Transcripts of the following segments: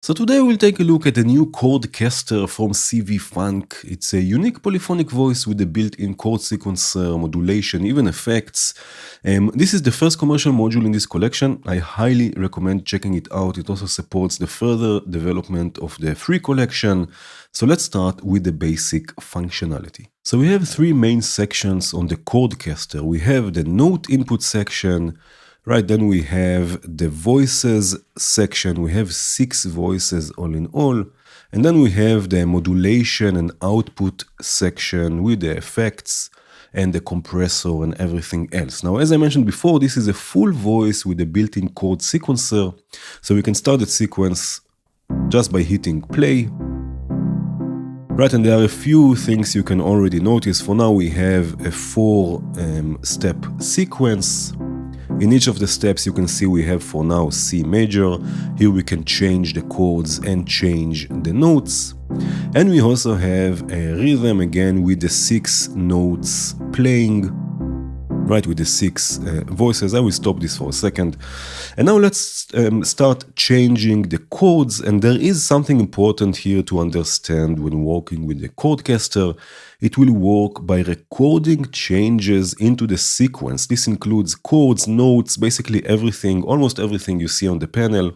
So today we'll take a look at a new chordcaster from CV Funk. It's a unique polyphonic voice with a built-in chord sequencer, modulation, even effects. This is the first commercial module in this collection. I highly recommend checking it out. It also supports the further development of the free collection. So let's start with the basic functionality. So we have three main sections on the chordcaster. We have the note input section. Right, then we have the voices section. We have 6 voices all in all. And then we have the modulation and output section with the effects and the compressor and everything else. Now, as I mentioned before, this is a full voice with a built-in chord sequencer. So we can start the sequence just by hitting play. Right, and there are a few things you can already notice. For now, we have a 4-step sequence. In each of the steps you can see we have for now C major. Here we can change the chords and change the notes. And we also have a rhythm again with the 6 notes playing. Right, with the 6 voices. I will stop this for a second. And now let's start changing the chords. And there is something important here to understand when working with the chordcaster. It will work by recording changes into the sequence. This includes chords, notes, basically everything, almost everything you see on the panel.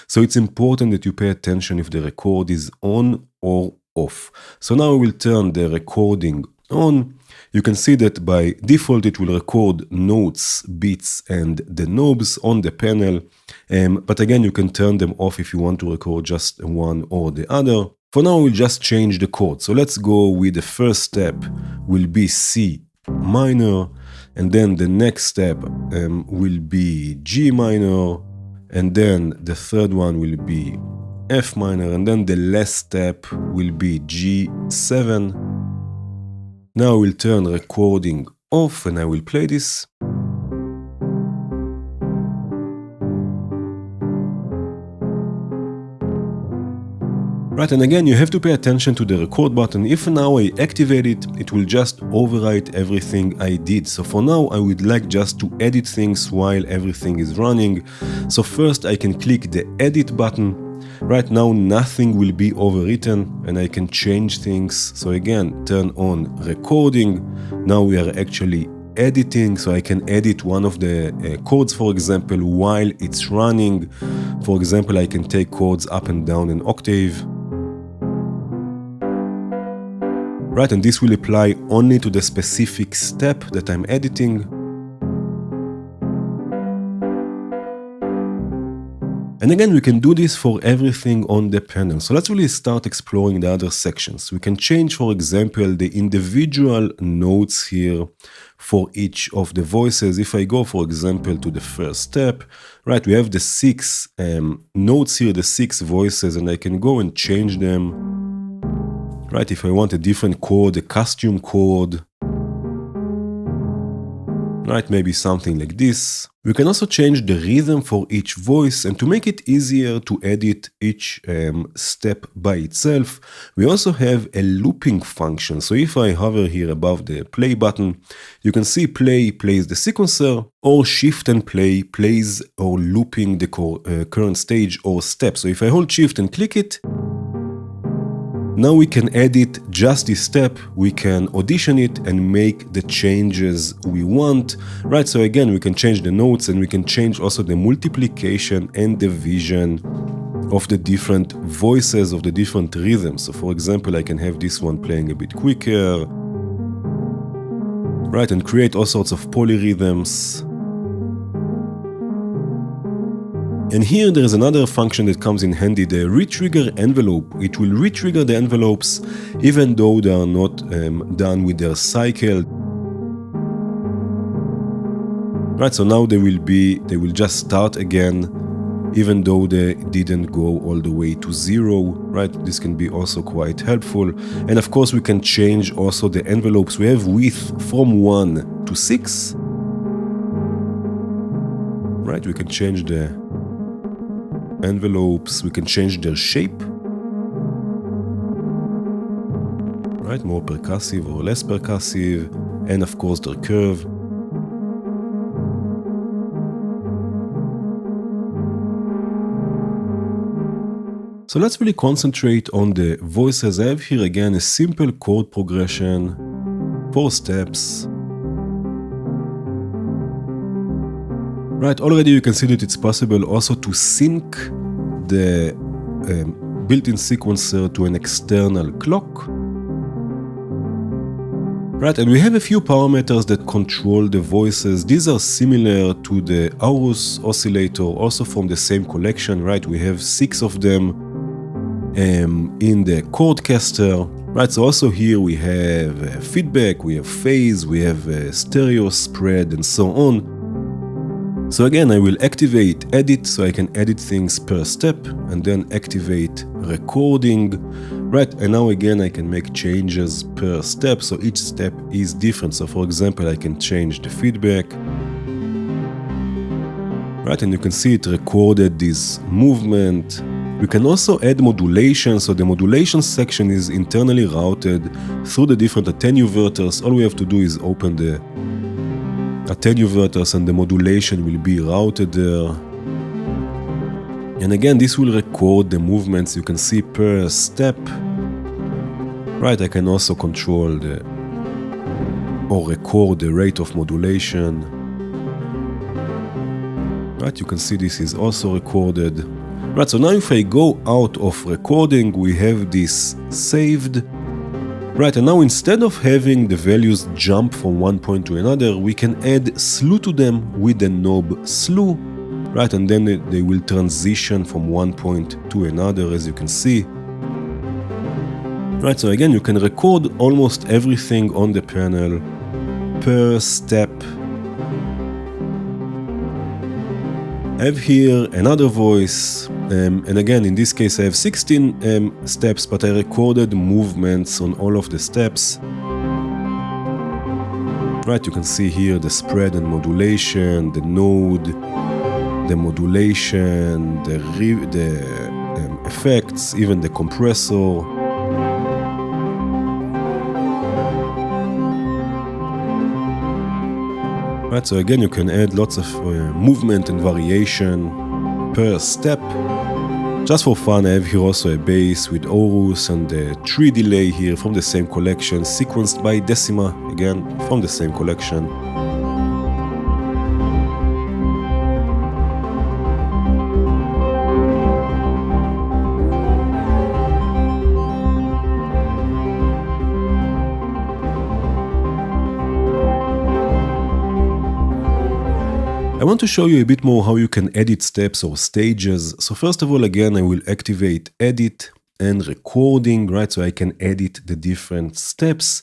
So it's important that you pay attention if the record is on or off. So now we will turn the recording on. You can see that by default it will record notes, beats, and the knobs on the panel. But again, you can turn them off if you want to record just one or the other. For now, we'll just change the chord. So let's go with the first step will be C minor, and then the next step will be G minor, and then the third one will be F minor, and then the last step will be G7. Now we'll turn recording off and I will play this. Right, and again, you have to pay attention to the record button. If now I activate it, it will just overwrite everything I did. So for now, I would like just to edit things while everything is running. So first I can click the edit button. Right now, nothing will be overwritten and I can change things. So again, turn on recording. Now we are actually editing, so I can edit one of the chords, for example, while it's running. For example, I can take chords up and down an octave. Right, and this will apply only to the specific step that I'm editing. And again, we can do this for everything on the panel. So let's really start exploring the other sections. We can change, for example, the individual notes here for each of the voices. If I go, for example, to the first step, right, we have the 6 notes here, the 6 voices, and I can go and change them. Right, if I want a different chord, a custom chord, right, maybe something like this. We can also change the rhythm for each voice, and to make it easier to edit each step by itself, we also have a looping function. So if I hover here above the play button, you can see play plays the sequencer, or shift and play plays or looping the current stage or step. So if I hold shift and click it, now we can edit just this step, we can audition it and make the changes we want. Right, so again, we can change the notes and we can change also the multiplication and division of the different voices, of the different rhythms. So for example, I can have this one playing a bit quicker. Right, and create all sorts of polyrhythms. And here there is another function that comes in handy, the retrigger envelope. It will retrigger the envelopes even though they are not done with their cycle. Right, so now they will just start again even though they didn't go all the way to 0. Right, this can be also quite helpful. And of course we can change also the envelopes. We have width from 1 to 6. Right, we can change the envelopes, we can change their shape. Right, more percussive or less percussive, and of course their curve. So let's really concentrate on the voices. I have here again a simple chord progression, 4 steps. Right, already you can see that it's possible also to sync the built-in sequencer to an external clock. Right, and we have a few parameters that control the voices. These are similar to the Aorus oscillator, also from the same collection, right? We have 6 of them in the Chordcaster. Right, so also here we have feedback, we have phase, we have stereo spread, and so on. So again, I will activate edit, so I can edit things per step, and then activate recording. Right, and now again I can make changes per step, so each step is different. So for example, I can change the feedback. Right, and you can see it recorded this movement. We can also add modulation, so the modulation section is internally routed through the different attenuverters. All we have to do is open the attenuverters and the modulation will be routed there. And again, this will record the movements you can see per step. Right, I can also control or record the rate of modulation. Right, you can see this is also recorded. Right, so now if I go out of recording, we have this saved. Right, and now instead of having the values jump from one point to another, we can add slew to them with the knob slew. Right, and then they will transition from one point to another, as you can see. Right, so again, you can record almost everything on the panel per step. I have here another voice, and again, in this case I have 16 steps, but I recorded movements on all of the steps. Right, you can see here the spread and modulation, the node, the modulation, the effects, even the compressor. Right, so again you can add lots of movement and variation per step. Just for fun, I have here also a bass with Aorus and a 3 delay here from the same collection, sequenced by Decima, again from the same collection. I want to show you a bit more how you can edit steps or stages. So first of all, again, I will activate edit and recording, right? So I can edit the different steps.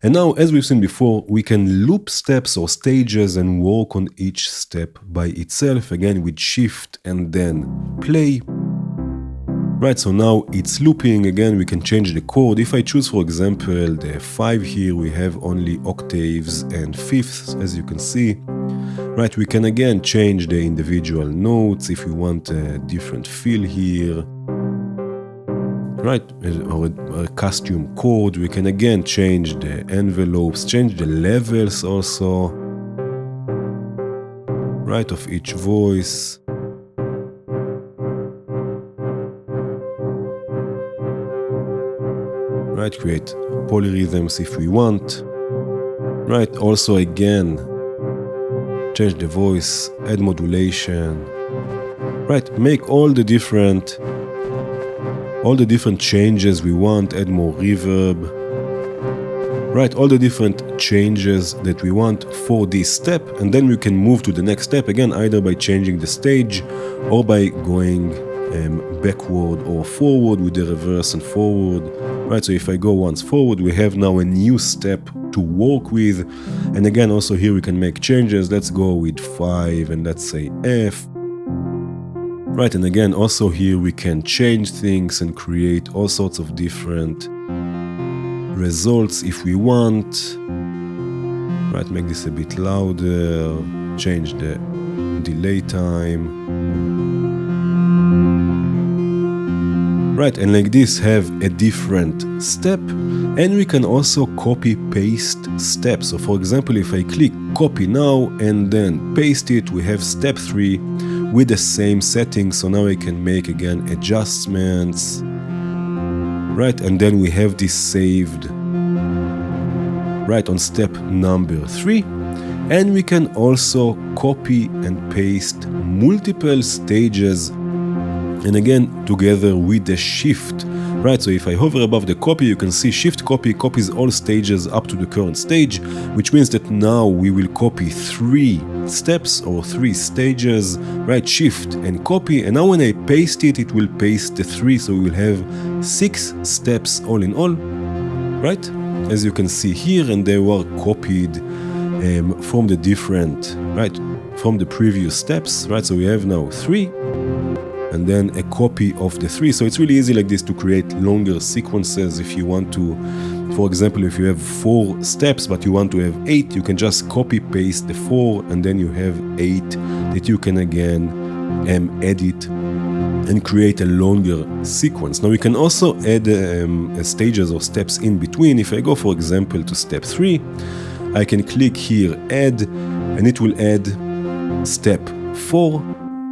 And now, as we've seen before, we can loop steps or stages and work on each step by itself, again with shift and then play. Right, so now it's looping. Again, we can change the chord. If I choose, for example, the 5 here, we have only octaves and fifths, as you can see. Right, we can again change the individual notes if we want a different feel here. Right, or a custom chord. We can again change the envelopes, change the levels also. Right, of each voice. Right, create polyrhythms if we want. Right, also again, change the voice, add modulation. Right, make all the different changes we want, add more reverb. Right, all the different changes that we want for this step, and then we can move to the next step, again, either by changing the stage or by going backward or forward with the reverse and forward. Right, so if I go once forward, we have now a new step to work with. And again, also here we can make changes. Let's go with 5 and let's say F. Right, and again, also here we can change things and create all sorts of different results if we want. Right, make this a bit louder, change the delay time. Right, and like this have a different step, and we can also copy paste steps. So for example, if I click copy now and then paste it, we have step 3, with the same settings. So now I can make again adjustments, right? And then we have this saved right on step number 3. And we can also copy and paste multiple stages, and again together with the shift, right? So if I hover above the copy, you can see shift copy copies all stages up to the current stage, which means that now we will copy 3 steps or 3 stages, right? Shift and copy, and now when I paste it, it will paste the 3, so we will have 6 steps all in all, right? As you can see here, and they were copied from the different, right, from the previous steps, right? So we have now 3 and then a copy of the 3. So it's really easy like this to create longer sequences. If you want to, for example, if you have 4 steps but you want to have 8, you can just copy paste the 4 and then you have 8 that you can again edit and create a longer sequence. Now we can also add stages or steps in between. If I go, for example, to step 3, I can click here add, and it will add step 4,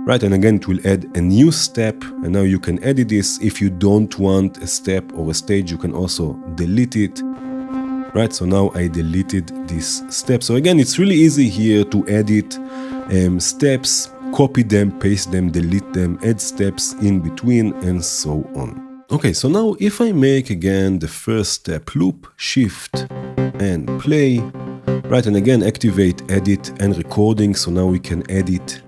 right? And again it will add a new step, and now you can edit this. If you don't want a step or a stage, you can also delete it, right? So now I deleted this step. So again, it's really easy here to edit steps, copy them, paste them, delete them, add steps in between, and so on. Okay, so now if I make again the first step loop, shift and play, right, and again activate edit and recording, so now we can edit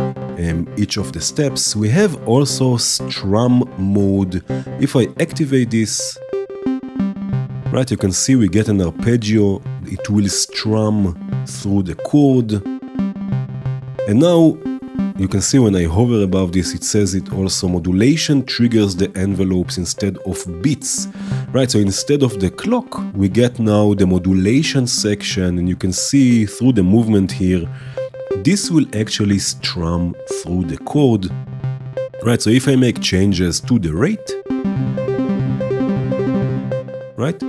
each of the steps. We have also strum mode. If I activate this, right, you can see we get an arpeggio. It will strum through the chord, and now you can see when I hover above this, it says it also modulation triggers the envelopes instead of beats, right? So instead of the clock, we get now the modulation section, and you can see through the movement here, this will actually strum through the chord, right? So if I make changes to the rate, right,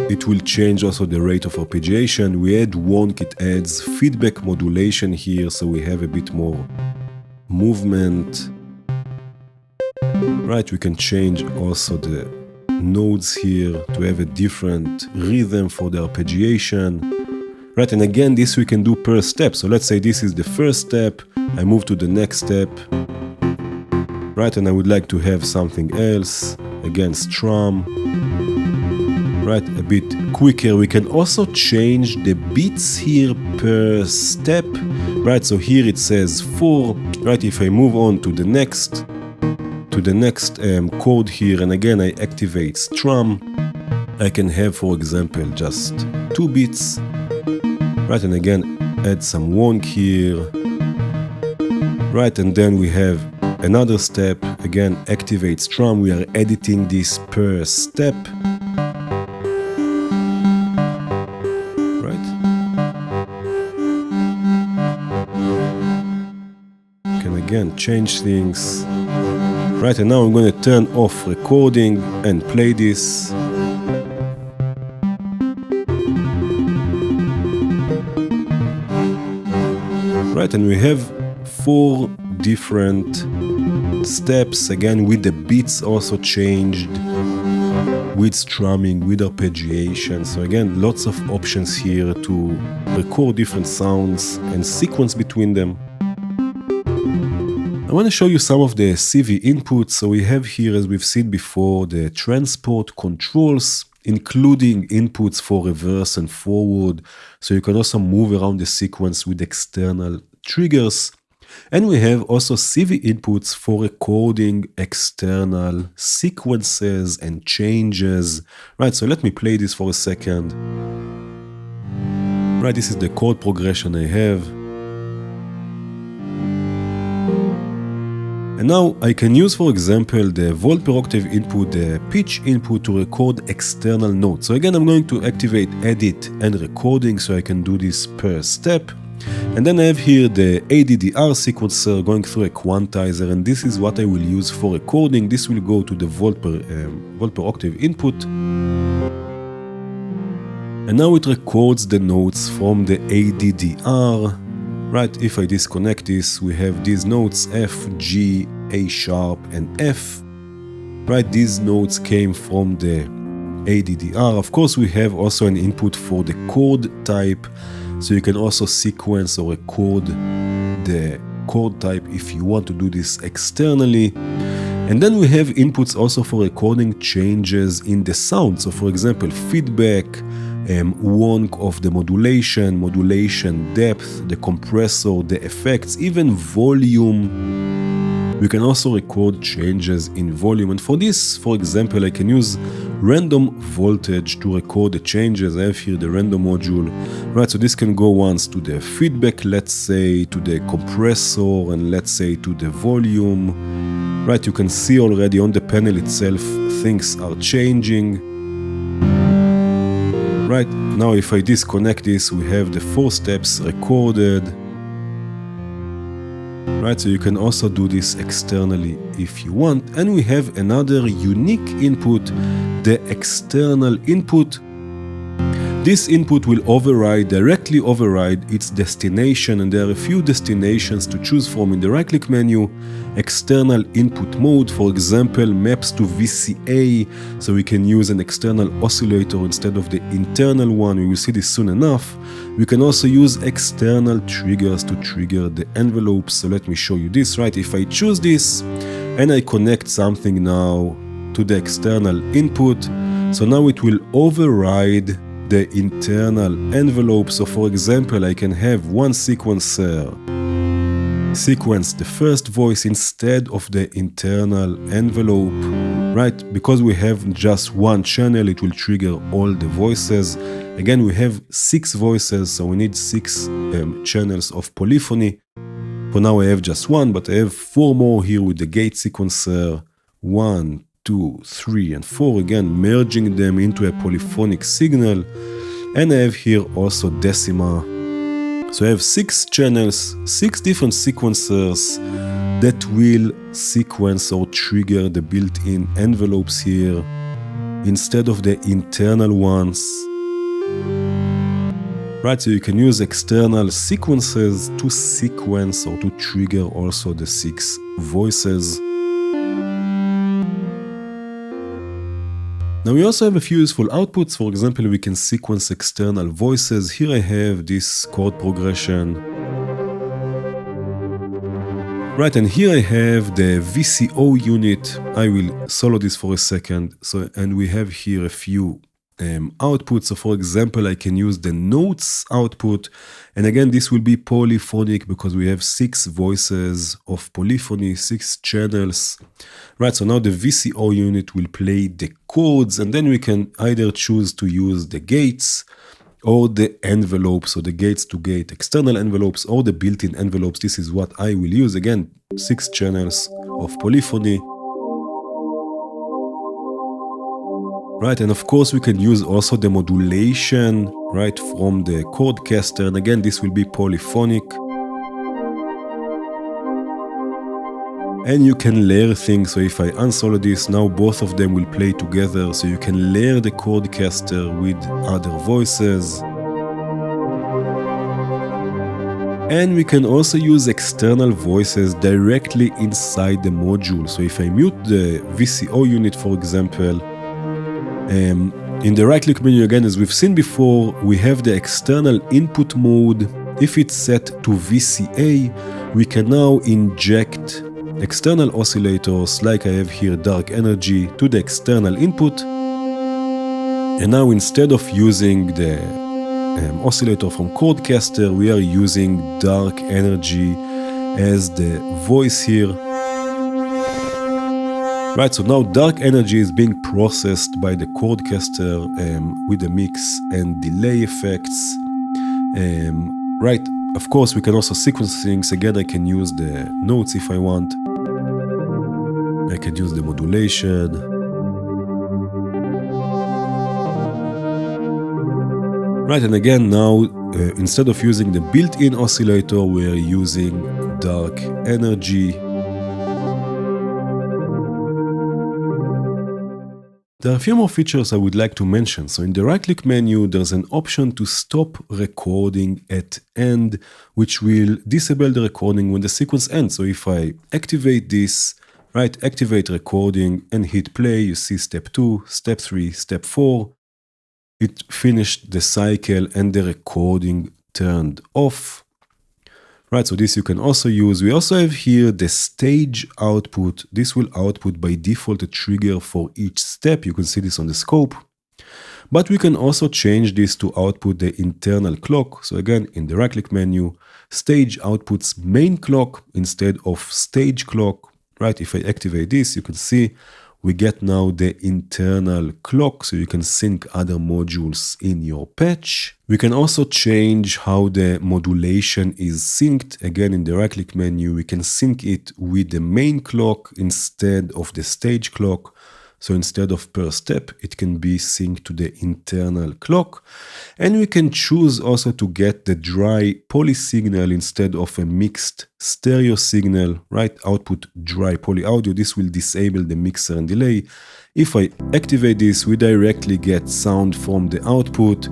it will change also the rate of arpeggiation. We add wonk, it adds feedback modulation here, so we have a bit more movement, right? We can change also the nodes here to have a different rhythm for the arpeggiation, right? And again, this we can do per step. So let's say this is the first step, I move to the next step, right? And I would like to have something else, again strum, right, a bit quicker. We can also change the beats here per step, right? So here it says 4, right? If I move on to the next chord here, and again I activate strum, I can have, for example, just 2 beats, right? And again add some wonk here, right? And then we have another step, again activate strum. We are editing this per step, again change things, right? And now I'm going to turn off recording and play this, right? And we have 4 different steps, again with the beats also changed, with strumming, with arpeggiation. So again, lots of options here to record different sounds and sequence between them. I want to show you some of the CV inputs. So we have here, as we've seen before, the transport controls, including inputs for reverse and forward. So you can also move around the sequence with external triggers. And we have also CV inputs for recording external sequences and changes. Right, so let me play this for a second. Right, this is the chord progression I have. And now I can use, for example, the volt per octave input, the pitch input to record external notes. So again, I'm going to activate edit and recording so I can do this per step. And then I have here the ADDR sequencer going through a quantizer, and this is what I will use for recording. This will go to the volt per octave input. And now it records the notes from the ADDR. Right, if I disconnect this, we have these notes F, G, A sharp, and F. Right, these notes came from the ADDR. Of course, we have also an input for the chord type, so you can also sequence or record the chord type if you want to do this externally. And then we have inputs also for recording changes in the sound. So for example, feedback, wonk of the modulation depth, the compressor, the effects, even volume. We can also record changes in volume. And for this, for example, I can use random voltage to record the changes. I have here the random module. Right, so this can go once to the feedback, let's say, to the compressor, and let's say to the volume. Right, you can see already on the panel itself, things are changing. Right, now if I disconnect this, we have the 4 steps recorded. Right, so you can also do this externally if you want. And we have another unique input, the external input. This input will directly override its destination, and there are a few destinations to choose from in the right-click menu. External input mode, for example, maps to VCA, so we can use an external oscillator instead of the internal one. We will see this soon enough. We can also use external triggers to trigger the envelopes. So let me show you this. Right, if I choose this and I connect something now to the external input, so now it will override the internal envelope. So for example, I can have one sequencer sequence the first voice instead of the internal envelope. Right, because we have just one channel, it will trigger all the voices. Again, we have 6 voices, so we need 6 channels of polyphony. For now I have just one, but I have 4 more here with the gate sequencer. 1, 2, 3, and 4, again merging them into a polyphonic signal. And I have here also decima. So I have 6 channels, 6 different sequencers that will sequence or trigger the built-in envelopes here instead of the internal ones. Right, so you can use external sequences to sequence or to trigger also the 6 voices. Now we also have a few useful outputs. For example, we can sequence external voices. Here I have this chord progression. Right, and here I have the VCO unit. I will solo this for a second. And we have here a few outputs. So for example, I can use the notes output. And again, this will be polyphonic because we have 6 voices of polyphony, 6 channels. Right, so now the VCO unit will play the chords, and then we can either choose to use the gates or the envelopes, so the gates to gate external envelopes or the built-in envelopes. This is what I will use. Again, 6 channels of polyphony. Right, and of course we can use also the modulation, right, from the chordcaster, and again this will be polyphonic. And you can layer things, so if I unsolo this, now both of them will play together, so you can layer the chordcaster with other voices. And we can also use external voices directly inside the module. So if I mute the VCO unit, for example, in the right-click menu again, as we've seen before, we have the external input mode. If it's set to VCA, we can now inject external oscillators, like I have here dark energy, to the external input. And now instead of using the oscillator from chordcaster, we are using dark energy as the voice here. Right, so now dark energy is being processed by the chordcaster with the mix and delay effects. Right, of course we can also sequence things. Again, I can use the notes if I want. I can use the modulation. Right, and again now, instead of using the built-in oscillator, we are using dark energy. There are a few more features I would like to mention. So in the right-click menu, there's an option to stop recording at end, which will disable the recording when the sequence ends. So if I activate this, right, activate recording and hit play, you see step 2, step 3, step 4. It finished the cycle and the recording turned off. Right, so this you can also use. We also have here the stage output. This will output by default a trigger for each step. You can see this on the scope. But we can also change this to output the internal clock. So again, in the right-click menu, stage outputs main clock instead of stage clock. Right, if I activate this, you can see we get now the internal clock, so you can sync other modules in your patch. We can also change how the modulation is synced. Again, in the right-click menu, we can sync it with the main clock instead of the stage clock. So instead of per step, it can be synced to the internal clock. And we can choose also to get the dry poly signal instead of a mixed stereo signal, right? Output dry poly audio. This will disable the mixer and delay. If I activate this, we directly get sound from the output,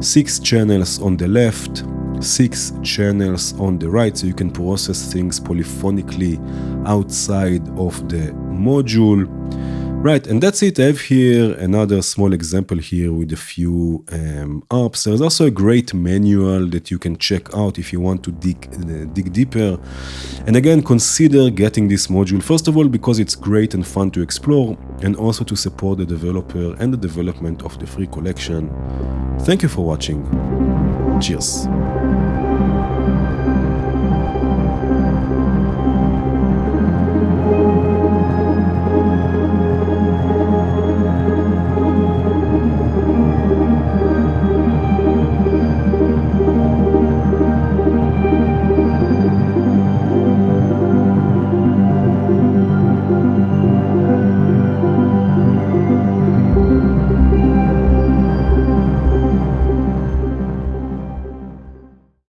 6 channels on the left, 6 channels on the right, so you can process things polyphonically outside of the module. Right, and that's it. I have here another small example here with a few ARPs. There's also a great manual that you can check out if you want to dig deeper. And again, consider getting this module, first of all, because it's great and fun to explore, and also to support the developer and the development of the free collection. Thank you for watching. Cheers.